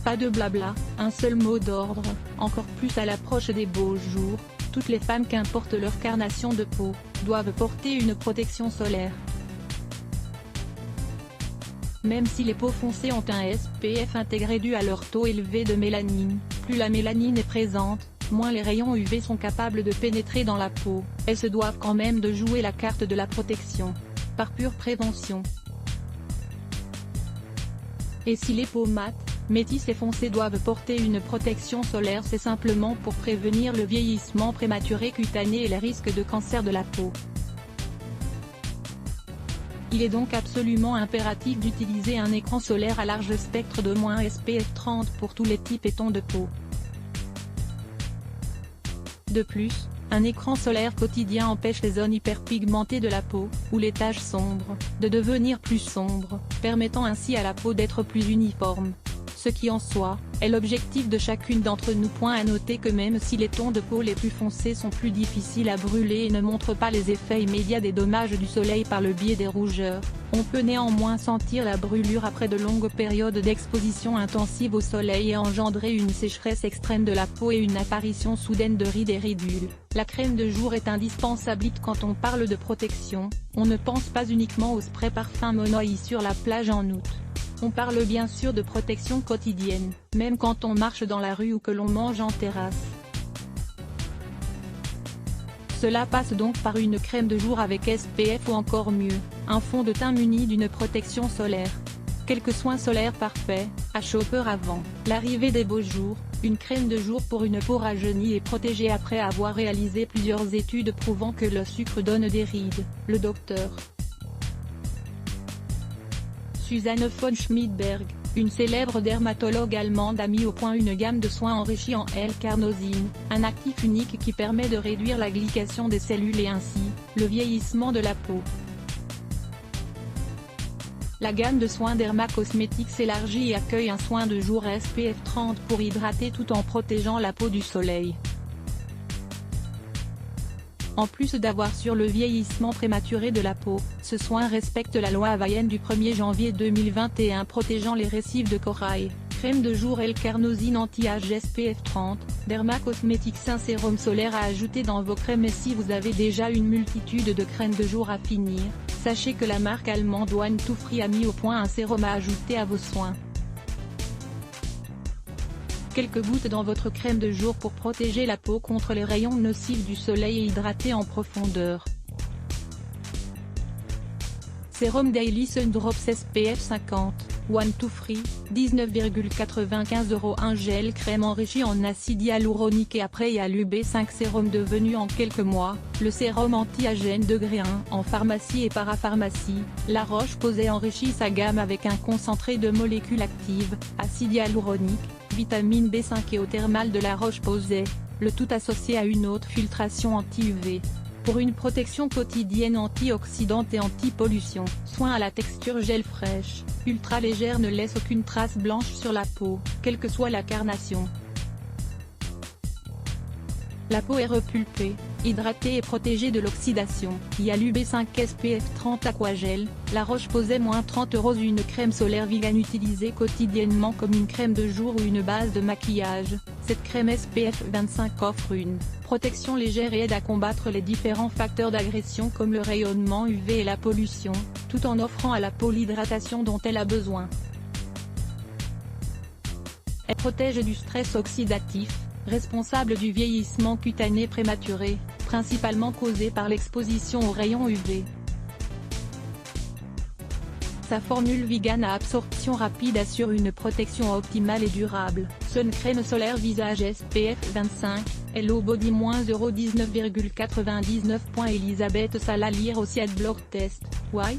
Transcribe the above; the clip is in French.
Pas de blabla, un seul mot d'ordre, encore plus à l'approche des beaux jours, toutes les femmes qu'importe leur carnation de peau, doivent porter une protection solaire. Même si les peaux foncées ont un SPF intégré dû à leur taux élevé de mélanine, plus la mélanine est présente, moins les rayons UV sont capables de pénétrer dans la peau, elles se doivent quand même de jouer la carte de la protection. Par pure prévention. Et si les peaux mates, métisses et foncées doivent porter une protection solaire, c'est simplement pour prévenir le vieillissement prématuré cutané et les risques de cancer de la peau. Il est donc absolument impératif d'utiliser un écran solaire à large spectre d'au moins SPF 30 pour tous les types et tons de peau. De plus, un écran solaire quotidien empêche les zones hyperpigmentées de la peau, ou les taches sombres, de devenir plus sombres, permettant ainsi à la peau d'être plus uniforme. Ce qui en soi, est l'objectif de chacune d'entre nous. Point à noter que même si les tons de peau les plus foncés sont plus difficiles à brûler et ne montrent pas les effets immédiats des dommages du soleil par le biais des rougeurs, on peut néanmoins sentir la brûlure après de longues périodes d'exposition intensive au soleil et engendrer une sécheresse extrême de la peau et une apparition soudaine de rides et ridules. La crème de jour est indispensable quand on parle de protection, on ne pense pas uniquement au spray parfum Monoï sur la plage en août. On parle bien sûr de protection quotidienne, même quand on marche dans la rue ou que l'on mange en terrasse. Cela passe donc par une crème de jour avec SPF ou encore mieux, un fond de teint muni d'une protection solaire. Quelques soins solaires parfaits, à chauffer avant l'arrivée des beaux jours, une crème de jour pour une peau rajeunie et protégée après avoir réalisé plusieurs études prouvant que le sucre donne des rides. Le docteur Susanne von Schmidberg, une célèbre dermatologue allemande, a mis au point une gamme de soins enrichis en L-carnosine, un actif unique qui permet de réduire la glycation des cellules et ainsi, le vieillissement de la peau. La gamme de soins Derma Cosmetics s'élargit et accueille un soin de jour SPF 30 pour hydrater tout en protégeant la peau du soleil. En plus d'avoir sur le vieillissement prématuré de la peau, ce soin respecte la loi hawaïenne du 1er janvier 2021 protégeant les récifs de corail. Crème de jour L-carnosine anti-âge SPF 30, Derma Cosmetics, un sérum solaire à ajouter dans vos crèmes. Et si vous avez déjà une multitude de crèmes de jour à finir, sachez que la marque allemande One Two Free a mis au point un sérum à ajouter à vos soins. Quelques gouttes dans votre crème de jour pour protéger la peau contre les rayons nocifs du soleil et hydrater en profondeur. Sérum Daily Sun Drops SPF 50, One Two Free, 19,95 €. Un gel crème enrichi en acide hyaluronique et après UB5 sérum devenu en quelques mois, le sérum anti-âge degré 1 en pharmacie et parapharmacie. La Roche-Posay enrichit sa gamme avec un concentré de molécules actives, acide hyaluronique, vitamine B5 et eau thermale de la Roche-Posay, le tout associé à une haute filtration anti-UV. Pour une protection quotidienne antioxydante et anti-pollution, soin à la texture gel fraîche, ultra légère, ne laisse aucune trace blanche sur la peau, quelle que soit la carnation. La peau est repulpée, hydratée et protégée de l'oxydation. UB5 SPF 30 Aquagel, La Roche-Posay -30 €. Une crème solaire vegan utilisée quotidiennement comme une crème de jour ou une base de maquillage. Cette crème SPF 25 offre une protection légère et aide à combattre les différents facteurs d'agression comme le rayonnement UV et la pollution, tout en offrant à la peau l'hydratation dont elle a besoin. Elle protège du stress oxydatif, responsable du vieillissement cutané prématuré, principalement causé par l'exposition aux rayons UV. Sa formule vegan à absorption rapide assure une protection optimale et durable. Sun Crème solaire visage SPF 25, Hello Body -19,99 €. Elisabeth Sala lire aussi Adblock Test, why?